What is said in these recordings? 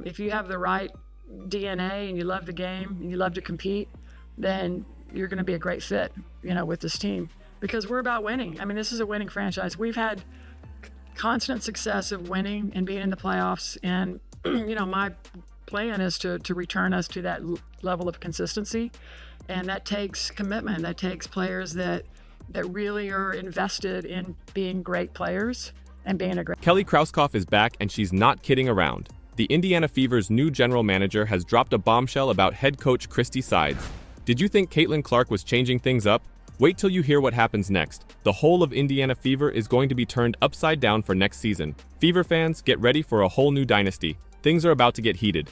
If you have the right DNA and you love the game and you love to compete, then you're going to be a great fit, with this team, because we're about winning. I mean, this is a winning franchise. We've had constant success of winning and being in the playoffs. And, my plan is to return us to that level of consistency. And that takes commitment. That takes players that really are invested in being great players and being a great. Kelly Krauskopf is back, and she's not kidding around. The Indiana Fever's new general manager has dropped a bombshell about head coach Kristee Sides. Did you think Caitlin Clark was changing things up? Wait till you hear what happens next. The whole of Indiana Fever is going to be turned upside down for next season. Fever fans, get ready for a whole new dynasty. Things are about to get heated.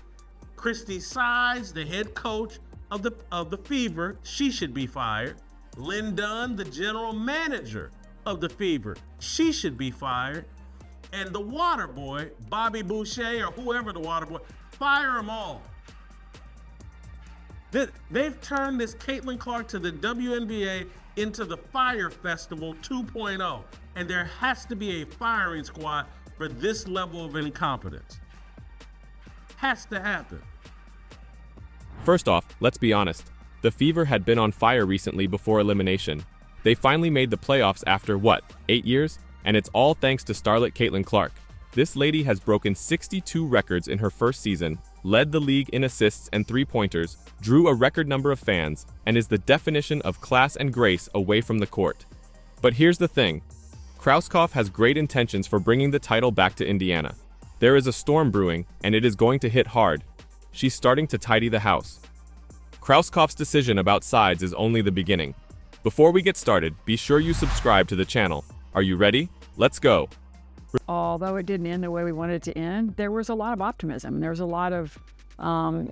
Kristee Sides, the head coach of the Fever, she should be fired. Lynn Dunn, the general manager of the Fever, she should be fired. And the water boy, Bobby Boucher, or whoever the water boy, fire them all. They've turned this Caitlin Clark to the WNBA into the Fire Festival 2.0, and there has to be a firing squad for this level of incompetence. Has to happen. First off, let's be honest. The Fever had been on fire recently before elimination. They finally made the playoffs after, 8 years? And it's all thanks to starlet Caitlin Clark. This lady has broken 62 records in her first season, led the league in assists and three-pointers, drew a record number of fans, and is the definition of class and grace away from the court. But here's the thing. Krauskopf has great intentions for bringing the title back to Indiana. There is a storm brewing, and it is going to hit hard. She's starting to tidy the house. Krauskopf's decision about Sides is only the beginning. Before we get started, be sure you subscribe to the channel. Are you ready? Let's go. Although it didn't end the way we wanted it to end, there was a lot of optimism. There was a lot of,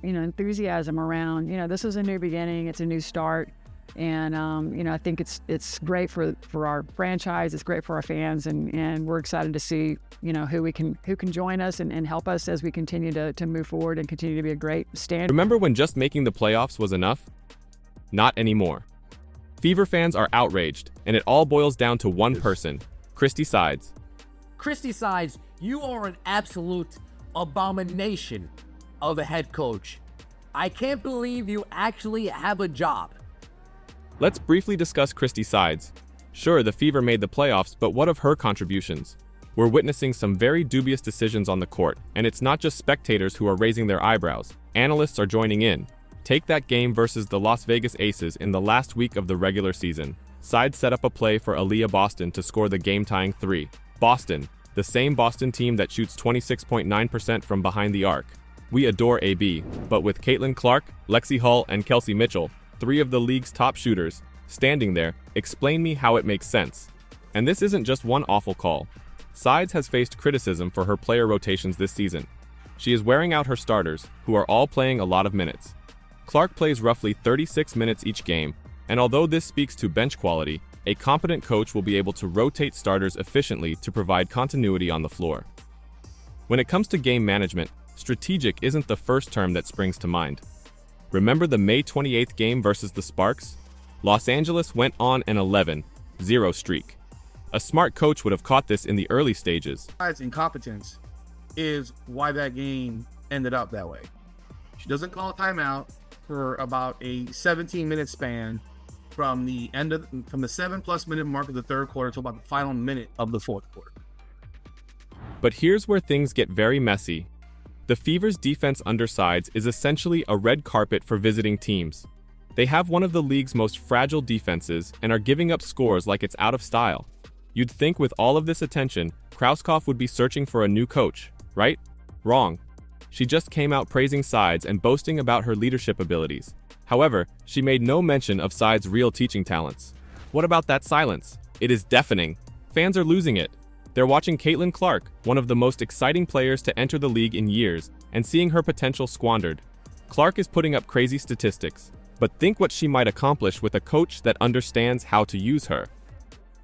enthusiasm around, this is a new beginning. It's a new start. And, I think it's great for our franchise. It's great for our fans. And we're excited to see, who can join us and help us as we continue to move forward and continue to be a great standard. Remember when just making the playoffs was enough? Not anymore. Fever fans are outraged, and it all boils down to one person, Kristee Sides. Kristee Sides, you are an absolute abomination of a head coach. I can't believe you actually have a job. Let's briefly discuss Kristee Sides. Sure, the Fever made the playoffs, but what of her contributions? We're witnessing some very dubious decisions on the court, and it's not just spectators who are raising their eyebrows. Analysts are joining in. Take that game versus the Las Vegas Aces in the last week of the regular season. Sides set up a play for Aaliyah Boston to score the game-tying three. Boston, the same Boston team that shoots 26.9% from behind the arc. We adore AB, but with Caitlin Clark, Lexi Hull, and Kelsey Mitchell, three of the league's top shooters, standing there, explain me how it makes sense. And this isn't just one awful call. Sides has faced criticism for her player rotations this season. She is wearing out her starters, who are all playing a lot of minutes. Clark plays roughly 36 minutes each game, and although this speaks to bench quality, a competent coach will be able to rotate starters efficiently to provide continuity on the floor. When it comes to game management, strategic isn't the first term that springs to mind. Remember the May 28th game versus the Sparks? Los Angeles went on an 11-0 streak. A smart coach would have caught this in the early stages. Incompetence is why that game ended up that way. She doesn't call a timeout for about a 17-minute span from the 7+ minute mark of the third quarter to about the final minute of the fourth quarter. But here's where things get very messy. The Fever's defense under Sides is essentially a red carpet for visiting teams. They have one of the league's most fragile defenses and are giving up scores like it's out of style. You'd think with all of this attention, Krauskopf would be searching for a new coach, right? Wrong. She just came out praising Sides and boasting about her leadership abilities. However, she made no mention of Sides' real teaching talents. What about that silence? It is deafening. Fans are losing it. They're watching Caitlin Clark, one of the most exciting players to enter the league in years, and seeing her potential squandered. Clark is putting up crazy statistics, but think what she might accomplish with a coach that understands how to use her.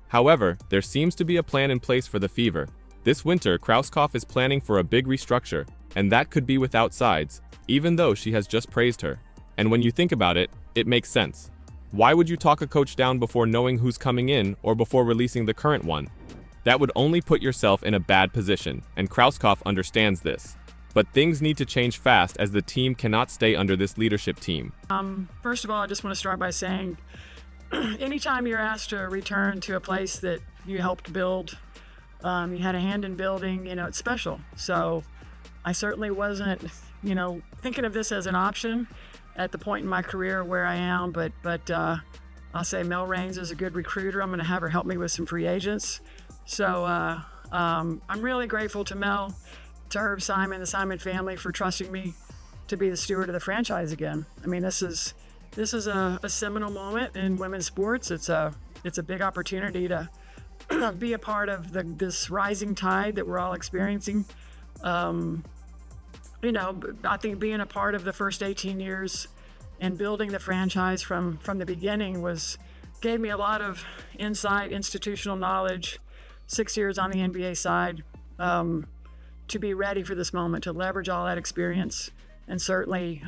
However, there seems to be a plan in place for the Fever. This winter, Krauskopf is planning for a big restructure, and that could be without Sides, even though she has just praised her. And when you think about it, it makes sense. Why would you talk a coach down before knowing who's coming in or before releasing the current one? That would only put yourself in a bad position, and Krauskopf understands this. But things need to change fast as the team cannot stay under this leadership team. First of all, I just want to start by saying, anytime you're asked to return to a place that you helped build, you had a hand in building, it's special. So I certainly wasn't, thinking of this as an option at the point in my career where I am, but I'll say Mel Raines is a good recruiter. I'm going to have her help me with some free agents. So I'm really grateful to Mel, to Herb Simon, the Simon family, for trusting me to be the steward of the franchise again. I mean, this is a seminal moment in women's sports. It's a big opportunity to be a part of this rising tide that we're all experiencing. I think being a part of the first 18 years and building the franchise from the beginning gave me a lot of insight, institutional knowledge, 6 years on the NBA side, to be ready for this moment, to leverage all that experience, and certainly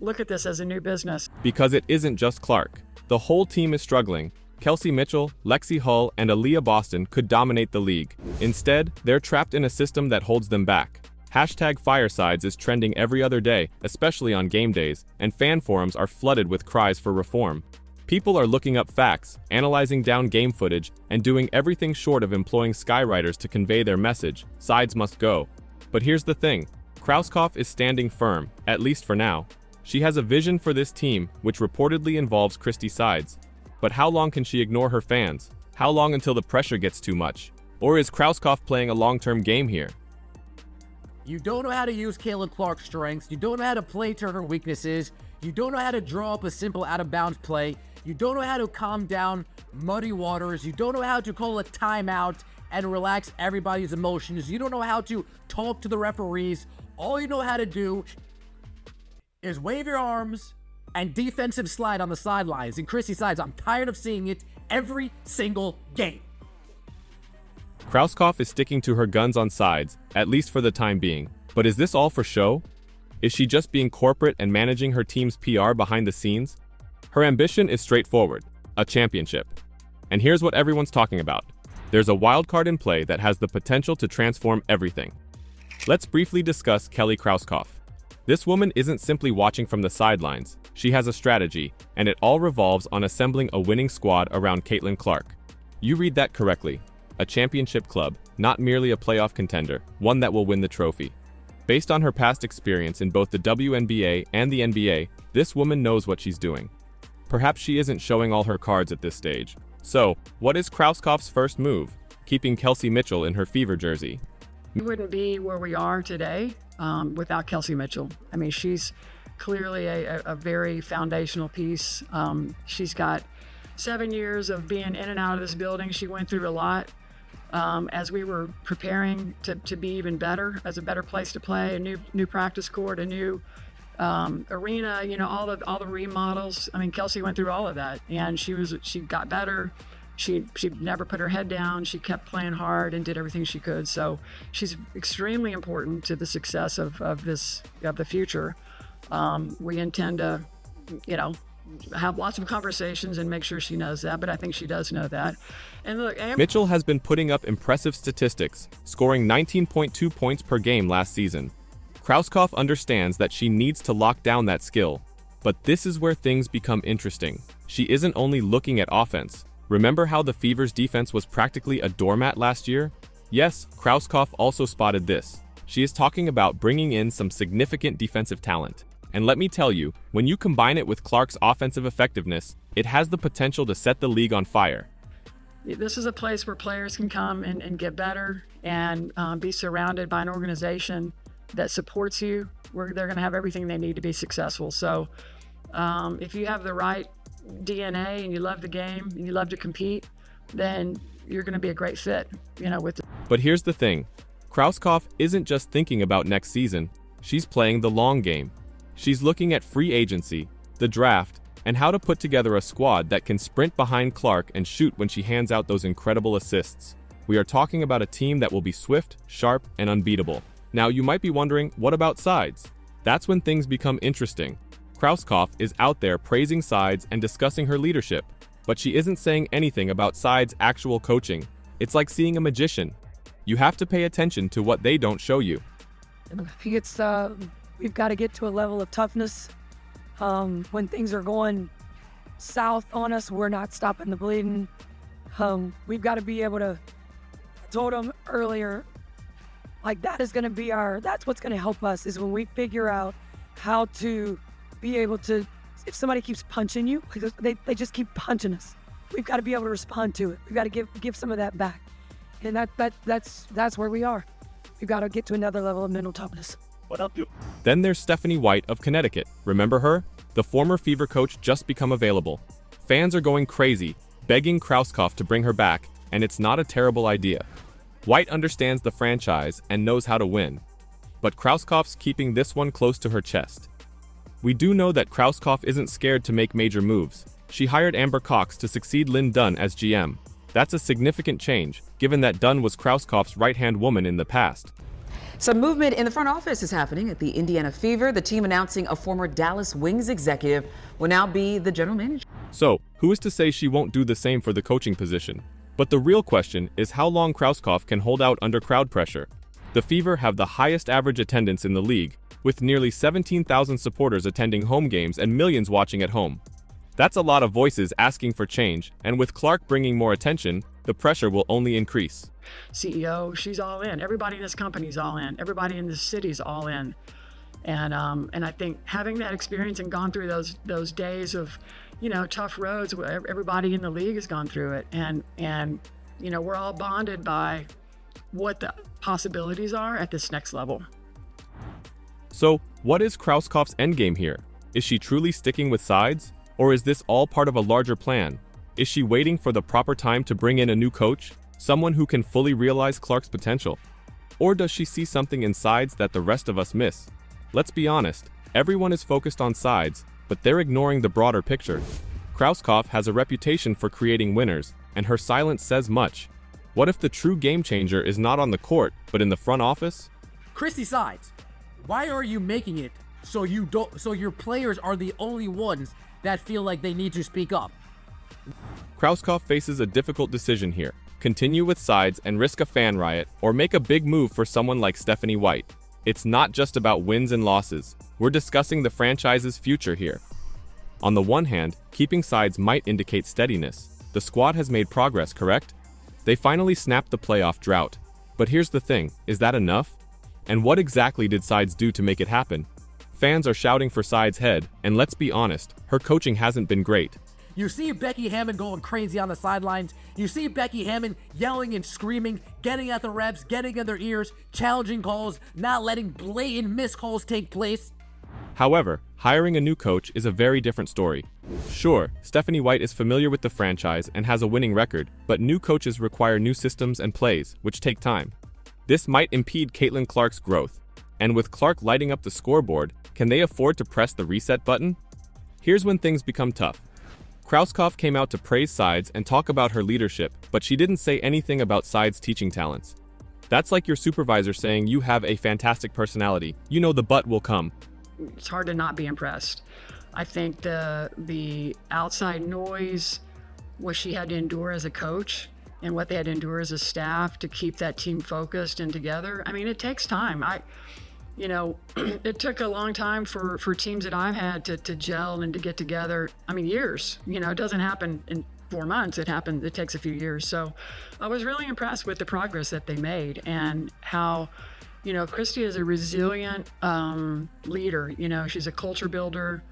look at this as a new business. Because it isn't just Clark. The whole team is struggling. Kelsey Mitchell, Lexi Hull, and Aaliyah Boston could dominate the league. Instead, they're trapped in a system that holds them back. #Firesides is trending every other day, especially on game days, and fan forums are flooded with cries for reform. People are looking up facts, analyzing down game footage, and doing everything short of employing skywriters to convey their message. Sides must go. But here's the thing. Krauskopf is standing firm, at least for now. She has a vision for this team, which reportedly involves Christy Sides. But how long can she ignore her fans? How long until the pressure gets too much? Or is Krauskopf playing a long-term game here? You don't know how to use Caitlin Clark's strengths. You don't know how to play to her weaknesses. You don't know how to draw up a simple out-of-bounds play. You don't know how to calm down muddy waters. You don't know how to call a timeout and relax everybody's emotions. You don't know how to talk to the referees. All you know how to do is wave your arms and defensive slide on the sidelines. And Christy Sides, I'm tired of seeing it every single game. Krauskopf is sticking to her guns on Sides, at least for the time being. But is this all for show? Is she just being corporate and managing her team's PR behind the scenes? Her ambition is straightforward, a championship. And here's what everyone's talking about. There's a wild card in play that has the potential to transform everything. Let's briefly discuss Kelly Krauskopf. This woman isn't simply watching from the sidelines. She has a strategy, and it all revolves on assembling a winning squad around Caitlin Clark. You read that correctly. A championship club, not merely a playoff contender, one that will win the trophy. Based on her past experience in both the WNBA and the NBA, this woman knows what she's doing. Perhaps she isn't showing all her cards at this stage. So, what is Krauskopf's first move? Keeping Kelsey Mitchell in her Fever jersey. We wouldn't be where we are today without Kelsey Mitchell. I mean, she's clearly a very foundational piece. She's got 7 years of being in and out of this building. She went through a lot. As we were preparing to be even better, as a better place to play, a new practice court, a new arena, all the remodels. I mean, Kelsey went through all of that, and she got better. She never put her head down. She kept playing hard and did everything she could. So she's extremely important to the success of the future. We intend to, have lots of conversations and make sure she knows that, but I think she does know that. And look, Mitchell has been putting up impressive statistics, scoring 19.2 points per game last season. Krauskopf understands that she needs to lock down that skill. But this is where things become interesting. She isn't only looking at offense. Remember how the Fever's defense was practically a doormat last year? Yes, Krauskopf also spotted this. She is talking about bringing in some significant defensive talent. And let me tell you, when you combine it with Clark's offensive effectiveness, it has the potential to set the league on fire. This is a place where players can come and get better and be surrounded by an organization that supports you, where they're going to have everything they need to be successful. So if you have the right DNA and you love the game and you love to compete, then you're going to be a great fit, But here's the thing. Krauskopf isn't just thinking about next season. She's playing the long game. She's looking at free agency, the draft, and how to put together a squad that can sprint behind Clark and shoot when she hands out those incredible assists. We are talking about a team that will be swift, sharp, and unbeatable. Now you might be wondering, what about Sides? That's when things become interesting. Krauskopf is out there praising Sides and discussing her leadership, but she isn't saying anything about Sides' actual coaching. It's like seeing a magician. You have to pay attention to what they don't show you. It's we've got to get to a level of toughness. When things are going south on us, we're not stopping the bleeding. We've got to be able to. I told them earlier, like that's what's going to help us is when we figure out how to be able to. If somebody keeps punching you, like they just keep punching us. We've got to be able to respond to it. We've got to give some of that back, and that's where we are. We've got to get to another level of mental toughness. Then there's Stephanie White of Connecticut. Remember her? The former Fever coach just become available. Fans are going crazy, begging Krauskopf to bring her back, and it's not a terrible idea. White understands the franchise and knows how to win, but Krauskopf's keeping this one close to her chest. We do know that Krauskopf isn't scared to make major moves. She hired Amber Cox to succeed Lynn Dunn as GM. That's a significant change, given that Dunn was Krauskopf's right-hand woman in the past. Some movement in the front office is happening at the Indiana Fever. The team announcing a former Dallas Wings executive will now be the general manager. So, who is to say she won't do the same for the coaching position? But the real question is how long Krauskopf can hold out under crowd pressure. The Fever have the highest average attendance in the league, with nearly 17,000 supporters attending home games and millions watching at home. That's a lot of voices asking for change, and with Clark bringing more attention, the pressure will only increase. CEO, she's all in. Everybody in this company's all in. Everybody in this city's all in. And I think having that experience and gone through those days of, tough roads, everybody in the league has gone through it. And we're all bonded by what the possibilities are at this next level. So, what is Krauskopf's endgame here? Is she truly sticking with sides? Or is this all part of a larger plan? Is she waiting for the proper time to bring in a new coach? Someone who can fully realize Clark's potential? Or does she see something in sides that the rest of us miss? Let's be honest, everyone is focused on sides, but they're ignoring the broader picture. Krauskopf has a reputation for creating winners, and her silence says much. What if the true game changer is not on the court, but in the front office? Christy Sides, why are you making it so your players are the only ones that feel like they need to speak up? Krauskopf faces a difficult decision here. Continue with sides and risk a fan riot, or make a big move for someone like Stephanie White. It's not just about wins and losses. We're discussing the franchise's future here. On the one hand, keeping sides might indicate steadiness. The squad has made progress, correct? They finally snapped the playoff drought. But here's the thing, is that enough? And what exactly did sides do to make it happen? Fans are shouting for Sides' head, and let's be honest, her coaching hasn't been great. You see Becky Hammon going crazy on the sidelines. You see Becky Hammon yelling and screaming, getting at the refs, getting in their ears, challenging calls, not letting blatant missed calls take place. However, hiring a new coach is a very different story. Sure, Stephanie White is familiar with the franchise and has a winning record, but new coaches require new systems and plays, which take time. This might impede Caitlin Clark's growth. And with Clark lighting up the scoreboard, can they afford to press the reset button? Here's when things become tough. Krauskopf came out to praise Sides and talk about her leadership, but she didn't say anything about Sides' teaching talents. That's like your supervisor saying you have a fantastic personality. You know the but will come. It's hard to not be impressed. I think the outside noise, what she had to endure as a coach, and what they had to endure as a staff to keep that team focused and together. I mean, it takes time. It took a long time for teams that I've had to gel and to get together. I mean, years. It doesn't happen in 4 months. It takes a few years. So I was really impressed with the progress that they made and how, Christy is a resilient leader. She's a culture builder.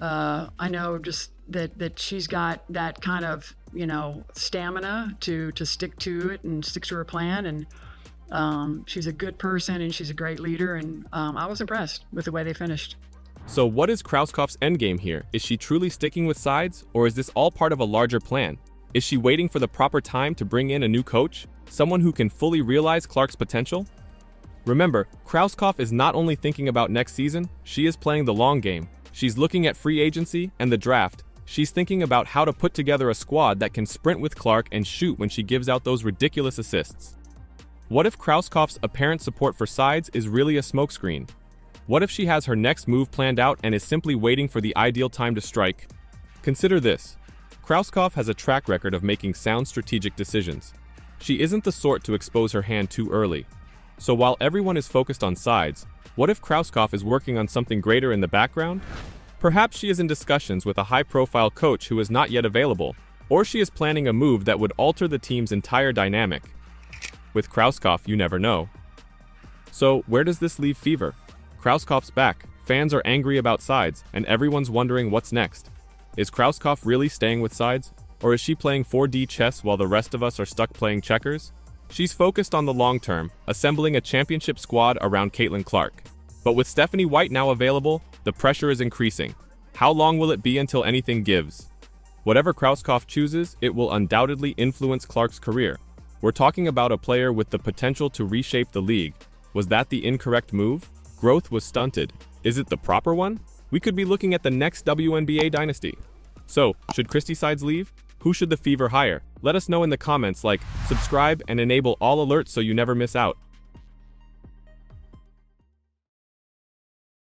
I know just that she's got that kind of, stamina to stick to it and stick to her plan. And she's a good person and she's a great leader. And I was impressed with the way they finished. So what is Krauskopf's endgame here? Is she truly sticking with Sides, or is this all part of a larger plan? Is she waiting for the proper time to bring in a new coach? Someone who can fully realize Clark's potential? Remember, Krauskopf is not only thinking about next season, she is playing the long game. She's looking at free agency and the draft. She's thinking about how to put together a squad that can sprint with Clark and shoot when she gives out those ridiculous assists. What if Krauskopf's apparent support for Sides is really a smokescreen? What if she has her next move planned out and is simply waiting for the ideal time to strike? Consider this. Krauskopf has a track record of making sound strategic decisions. She isn't the sort to expose her hand too early. So while everyone is focused on sides, what if Krauskopf is working on something greater in the background? Perhaps she is in discussions with a high-profile coach who is not yet available, or she is planning a move that would alter the team's entire dynamic. With Krauskopf, you never know. So, where does this leave Fever? Krauskopf's back, fans are angry about sides, and everyone's wondering what's next. Is Krauskopf really staying with sides? Or is she playing 4D chess while the rest of us are stuck playing checkers? She's focused on the long term, assembling a championship squad around Caitlin Clark. But with Stephanie White now available, the pressure is increasing. How long will it be until anything gives? Whatever Krauskopf chooses, it will undoubtedly influence Clark's career. We're talking about a player with the potential to reshape the league. Was that the incorrect move? Growth was stunted. Is it the proper one? We could be looking at the next WNBA dynasty. So, should Christie Sides leave? Who should the Fever hire? Let us know in the comments, subscribe and enable all alerts so you never miss out.